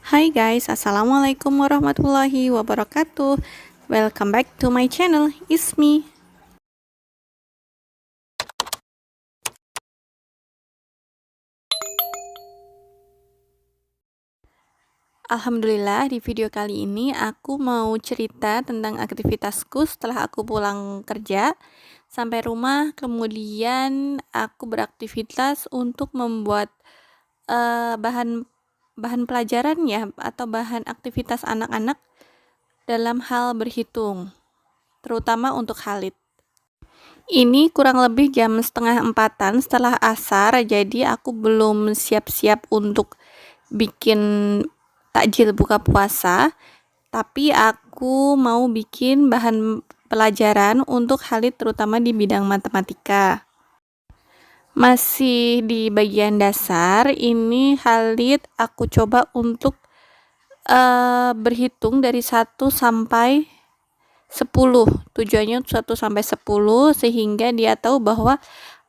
Hai guys, Assalamualaikum warahmatullahi wabarakatuh. Welcome back to my channel, it's me. Alhamdulillah, di video kali ini aku mau cerita tentang aktivitasku setelah aku pulang kerja sampai rumah. Kemudian aku beraktivitas untuk membuat bahan pelajaran ya, atau bahan aktivitas anak-anak dalam hal berhitung, terutama untuk Khalid. Ini kurang lebih jam setengah empatan setelah asar, jadi aku belum siap-siap untuk bikin takjil buka puasa, tapi aku mau bikin bahan pelajaran untuk Khalid, terutama di bidang matematika. Masih di bagian dasar, ini Khalid aku coba untuk berhitung dari 1 sampai 10. Tujuannya 1 sampai 10 sehingga dia tahu bahwa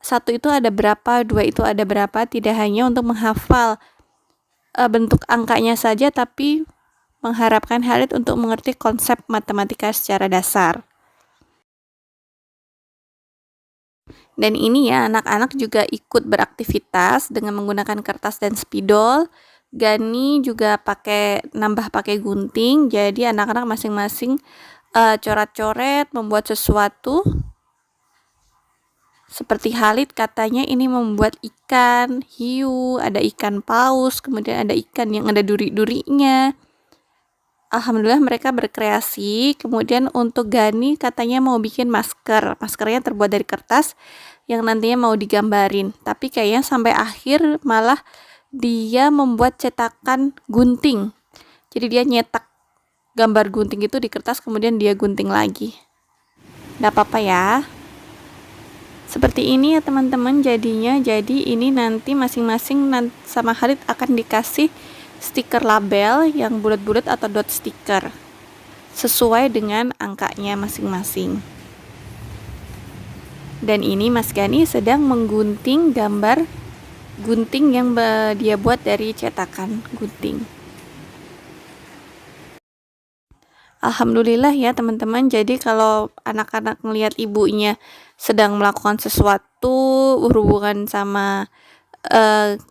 1 itu ada berapa, 2 itu ada berapa, tidak hanya untuk menghafal bentuk angkanya saja, tapi mengharapkan Khalid untuk mengerti konsep matematika secara dasar. Dan ini ya, anak-anak juga ikut beraktivitas dengan menggunakan kertas dan spidol. Gani juga nambah pakai gunting, jadi anak-anak masing-masing coret-coret membuat sesuatu. Seperti Khalid katanya ini membuat ikan hiu, ada ikan paus, kemudian ada ikan yang ada duri-durinya. Alhamdulillah mereka berkreasi. Kemudian untuk Gani katanya mau bikin masker. Maskernya terbuat dari kertas yang nantinya mau digambarin. Tapi kayaknya sampai akhir malah dia membuat cetakan gunting. Jadi dia nyetak gambar gunting itu di kertas, kemudian dia gunting lagi. Nggak apa-apa ya. Seperti ini ya teman-teman jadinya. Jadi ini nanti masing-masing sama Khalid akan dikasih stiker label yang bulat-bulat atau dot stiker sesuai dengan angkanya masing-masing. Dan ini Mas Gani sedang menggunting gambar gunting yang dia buat dari cetakan gunting. Alhamdulillah ya teman-teman, jadi kalau anak-anak melihat ibunya sedang melakukan sesuatu berhubungan sama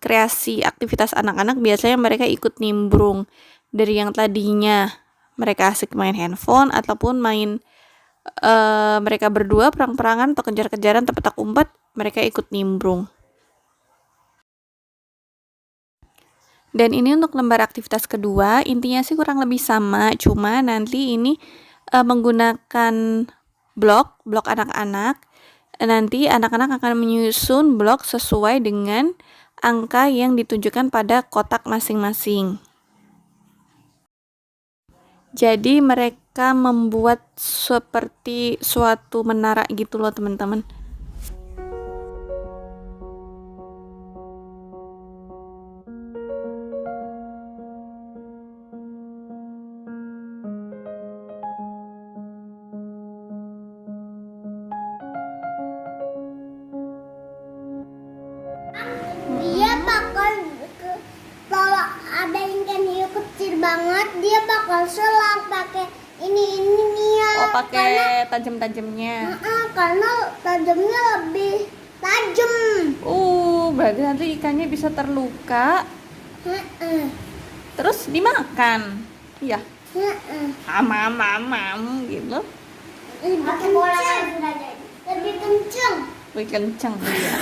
kreasi aktivitas anak-anak, biasanya mereka ikut nimbrung. Dari yang tadinya mereka asik main handphone ataupun main mereka berdua perang-perangan atau kejar-kejaran atau petak umpet, mereka ikut nimbrung. Dan ini untuk lembar aktivitas kedua, intinya sih kurang lebih sama, cuma nanti ini menggunakan blok anak-anak. Nanti anak-anak akan menyusun blok sesuai dengan angka yang ditunjukkan pada kotak masing-masing. Jadi mereka membuat seperti suatu menara gitu loh teman-teman. Dia bakal kalau ada ikan hiu kecil banget, dia bakal selang pakai ini ya. Oh, pakai tajam-tajamnya. Karena tajamnya lebih tajam. Berarti nanti ikannya bisa terluka. Terus dimakan. Iya. Gitu. Lebih kencang. Lebih kencang ya.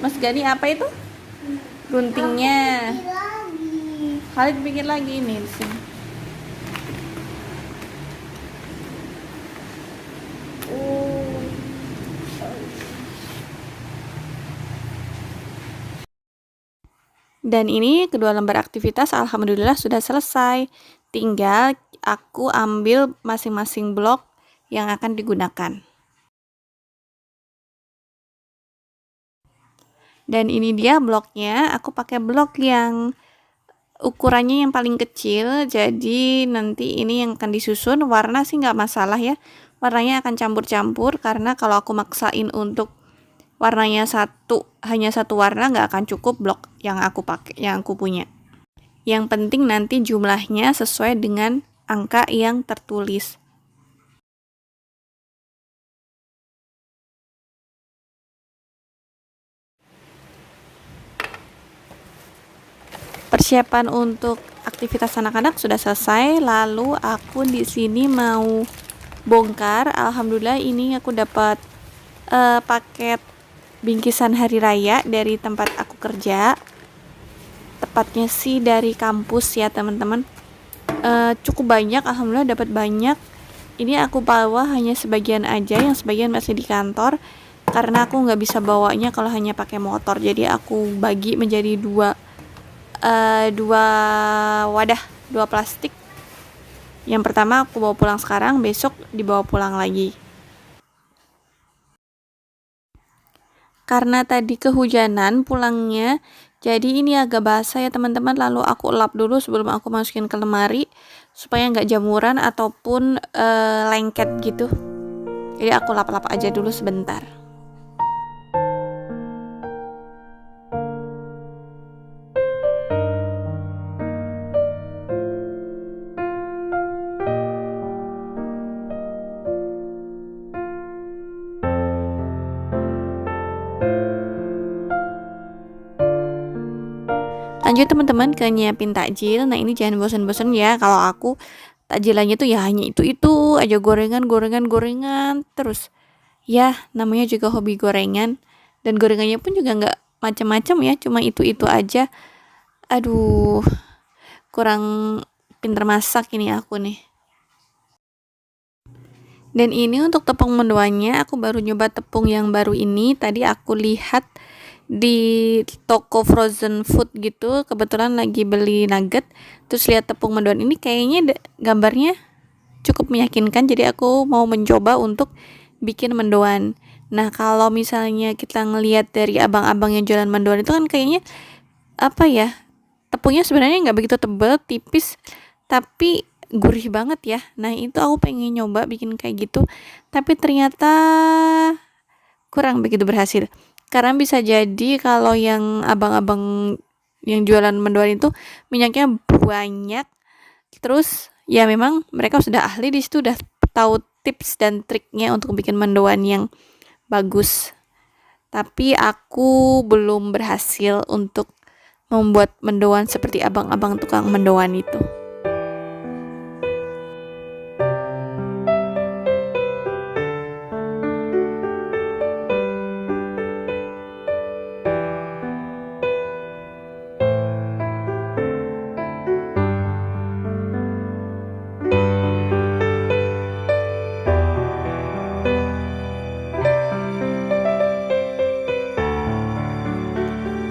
Mas Gani apa itu? Guntingnya. Khalid bikin lagi nih di sini. Dan ini kedua lembar aktivitas alhamdulillah sudah selesai. Tinggal aku ambil masing-masing blok yang akan digunakan. Dan ini dia bloknya, aku pakai blok yang ukurannya yang paling kecil, jadi nanti ini yang akan disusun. Warna sih nggak masalah ya, warnanya akan campur-campur, karena kalau aku maksain untuk warnanya hanya satu warna nggak akan cukup blok yang aku punya. Yang penting nanti jumlahnya sesuai dengan angka yang tertulis. Persiapan untuk aktivitas anak-anak sudah selesai, lalu aku di sini mau bongkar. Alhamdulillah ini aku dapat paket bingkisan hari raya dari tempat aku kerja. Tepatnya sih dari kampus ya teman-teman. Cukup banyak, alhamdulillah dapat banyak. Ini aku bawa hanya sebagian aja, yang sebagian masih di kantor. Karena aku nggak bisa bawanya kalau hanya pakai motor, jadi aku bagi menjadi dua wadah, dua plastik. Yang pertama aku bawa pulang sekarang, besok dibawa pulang lagi. Karena tadi kehujanan pulangnya, jadi ini agak basah ya teman-teman. Lalu aku lap dulu sebelum aku masukin ke lemari supaya nggak jamuran ataupun lengket gitu. Jadi aku lap-lap aja dulu sebentar. Lanjut teman-teman ke nyiapin takjil. Nah ini jangan bosan-bosan ya, kalau aku takjilannya tuh ya hanya itu aja, gorengan terus. Ya namanya juga hobi gorengan, dan gorengannya pun juga nggak macam-macam ya, cuma itu aja. Aduh, kurang pinter masak ini aku nih. Dan ini untuk tepung mendoannya, aku baru nyoba tepung yang baru ini. Tadi aku lihat di toko frozen food gitu, kebetulan lagi beli nugget, terus lihat tepung mendoan ini kayaknya gambarnya cukup meyakinkan, jadi aku mau mencoba untuk bikin mendoan. Nah kalau misalnya kita ngelihat dari abang-abang yang jualan mendoan itu kan kayaknya apa ya, tepungnya sebenarnya nggak begitu tebal, tipis, tapi gurih banget ya. Nah itu aku pengen nyoba bikin kayak gitu, tapi ternyata kurang begitu berhasil. Karena bisa jadi kalau yang abang-abang yang jualan mendoan itu minyaknya banyak, terus ya memang mereka sudah ahli di situ, udah tahu tips dan triknya untuk bikin mendoan yang bagus. Tapi aku belum berhasil untuk membuat mendoan seperti abang-abang tukang mendoan itu.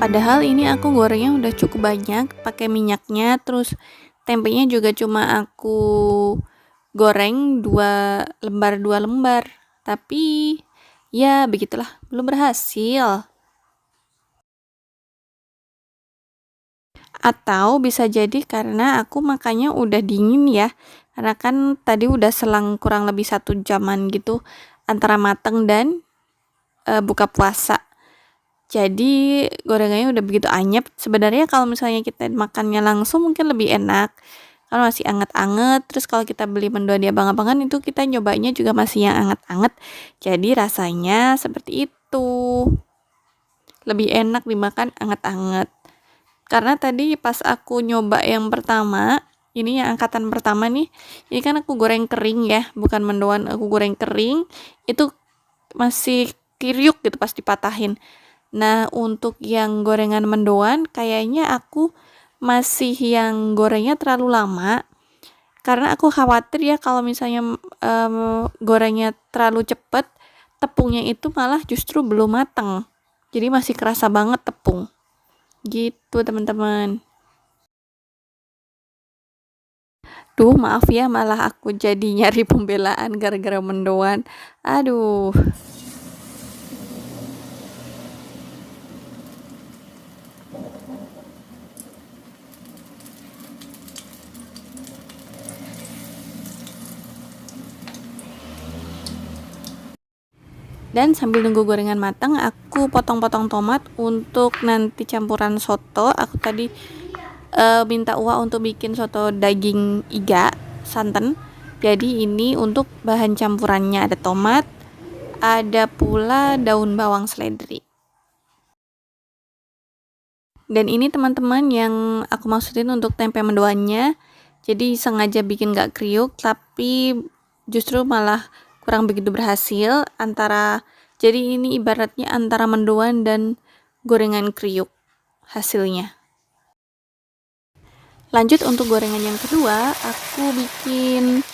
Padahal ini aku gorengnya udah cukup banyak pakai minyaknya, terus tempenya juga cuma aku goreng 2 lembar. Tapi ya begitulah, belum berhasil. Atau bisa jadi karena aku makannya udah dingin ya, karena kan tadi udah selang kurang lebih 1 jaman gitu antara mateng dan buka puasa. Jadi gorengannya udah begitu anyep. Sebenarnya kalau misalnya kita makannya langsung mungkin lebih enak, kalau masih anget-anget. Terus kalau kita beli mendoan di abang-abangan itu kita nyobanya juga masih yang anget-anget, jadi rasanya seperti itu, lebih enak dimakan anget-anget. Karena tadi pas aku nyoba yang pertama, ini yang angkatan pertama nih, ini kan aku goreng kering ya, bukan mendoan, aku goreng kering, itu masih kriuk gitu pas dipatahin. Nah untuk yang gorengan mendoan kayaknya aku masih yang gorengnya terlalu lama, karena aku khawatir ya kalau misalnya gorengnya terlalu cepet, tepungnya itu malah justru belum matang, jadi masih kerasa banget tepung gitu teman-teman. Duh maaf ya, malah aku jadi nyari pembelaan gara-gara mendoan. Aduh. Dan sambil nunggu gorengan matang, aku potong-potong tomat untuk nanti campuran soto. Aku tadi minta uang untuk bikin soto daging iga santan. Jadi ini untuk bahan campurannya ada tomat, ada pula daun bawang seledri. Dan ini teman-teman yang aku maksudin untuk tempe mendoannya. Jadi sengaja bikin gak kriuk, tapi justru malah kurang begitu berhasil. Jadi ini ibaratnya antara mendoan dan gorengan kriuk hasilnya. Lanjut untuk gorengan yang kedua, aku bikin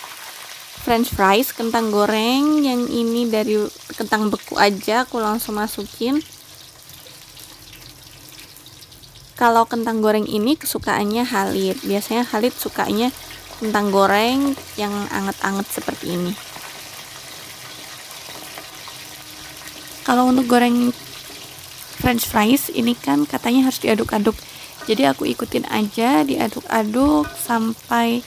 french fries, kentang goreng. Yang ini dari kentang beku aja, aku langsung masukin. Kalau kentang goreng ini kesukaannya Halid. Biasanya Halid sukanya kentang goreng yang anget-anget seperti ini. Kalau untuk goreng french fries ini kan katanya harus diaduk-aduk. Jadi aku ikutin aja, diaduk-aduk sampai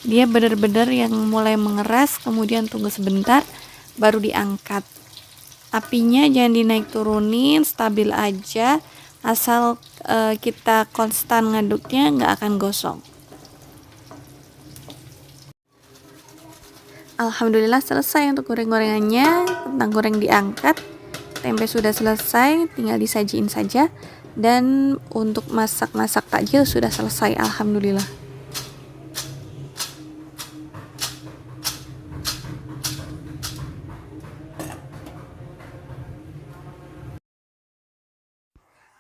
dia benar-benar yang mulai mengeras, kemudian tunggu sebentar baru diangkat. Apinya jangan dinaik turunin, stabil aja. Asal kita konstan ngaduknya nggak akan gosong. Alhamdulillah selesai untuk goreng-gorengannya. Kentang goreng diangkat, tempe sudah selesai, tinggal disajiin saja. Dan untuk masak-masak takjil sudah selesai, alhamdulillah.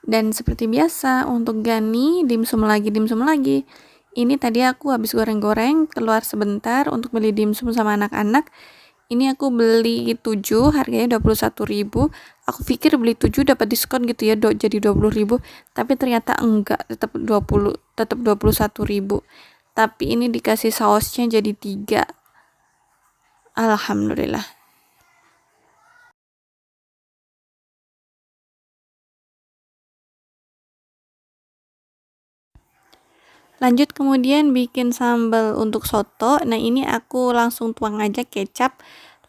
Dan seperti biasa untuk Gani dimsum lagi. Ini tadi aku habis goreng-goreng, keluar sebentar untuk beli dimsum sama anak-anak. Ini aku beli 7, harganya 21.000. Aku pikir beli 7 dapat diskon gitu ya, jadi 20.000. Tapi ternyata enggak, tetap 21.000. Tapi ini dikasih sausnya jadi 3. Alhamdulillah. Lanjut kemudian bikin sambal untuk soto. Nah ini aku langsung tuang aja kecap.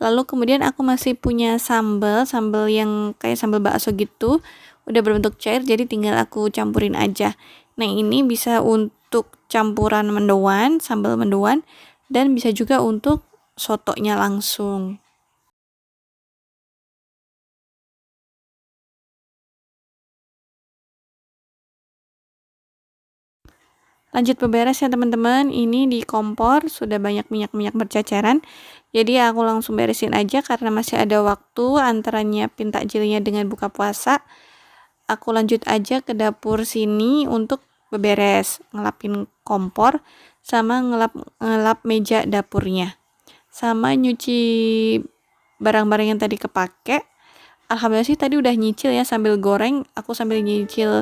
Lalu kemudian aku masih punya sambal yang kayak sambal bakso gitu. Udah berbentuk cair, jadi tinggal aku campurin aja. Nah ini bisa untuk campuran mendoan, sambal mendoan. Dan bisa juga untuk sotonya langsung. Lanjut beberes ya teman-teman. Ini di kompor sudah banyak minyak-minyak berceceran. Jadi aku langsung beresin aja karena masih ada waktu antara nyiapin takjilnya dengan buka puasa. Aku lanjut aja ke dapur sini untuk beberes, ngelapin kompor sama ngelap meja dapurnya. Sama nyuci barang-barang yang tadi kepake. Alhamdulillah sih tadi udah nyicil ya sambil goreng, aku sambil nyicil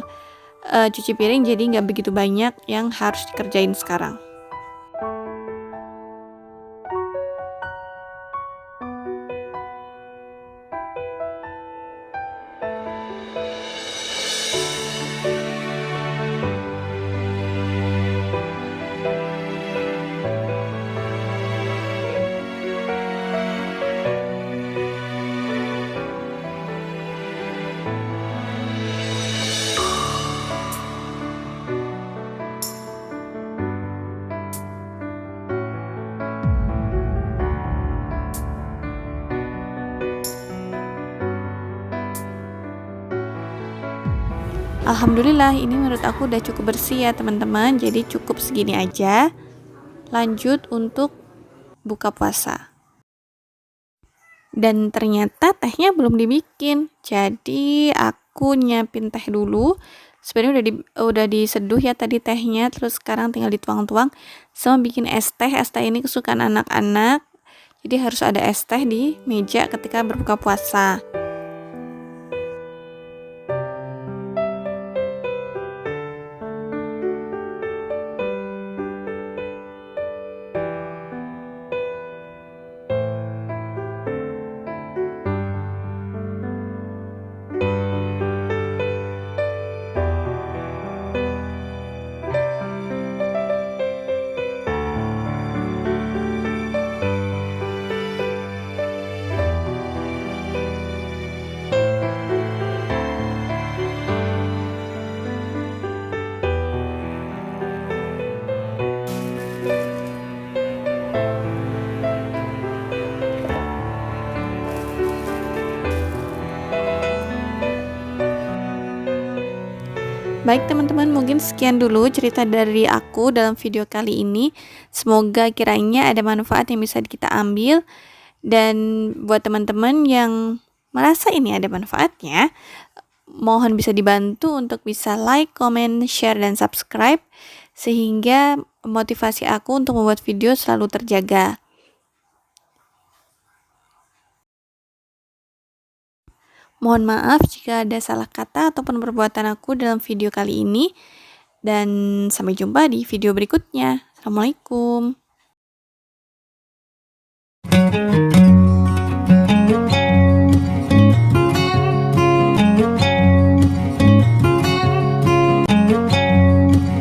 cuci piring, jadi nggak begitu banyak yang harus dikerjain sekarang. Alhamdulillah ini menurut aku udah cukup bersih ya teman-teman, jadi cukup segini aja. Lanjut untuk buka puasa. Dan ternyata tehnya belum dibikin, jadi aku nyiapin teh dulu. Sebenarnya udah diseduh ya tadi tehnya, terus sekarang tinggal dituang-tuang sama bikin es teh. Es teh ini kesukaan anak-anak, jadi harus ada es teh di meja ketika berbuka puasa. Baik teman-teman, mungkin sekian dulu cerita dari aku dalam video kali ini. Semoga kiranya ada manfaat yang bisa kita ambil. Dan buat teman-teman yang merasa ini ada manfaatnya, mohon bisa dibantu untuk bisa like, comment, share, dan subscribe. Sehingga motivasi aku untuk membuat video selalu terjaga. Mohon maaf jika ada salah kata ataupun perbuatan aku dalam video kali ini. Dan sampai jumpa di video berikutnya. Assalamualaikum.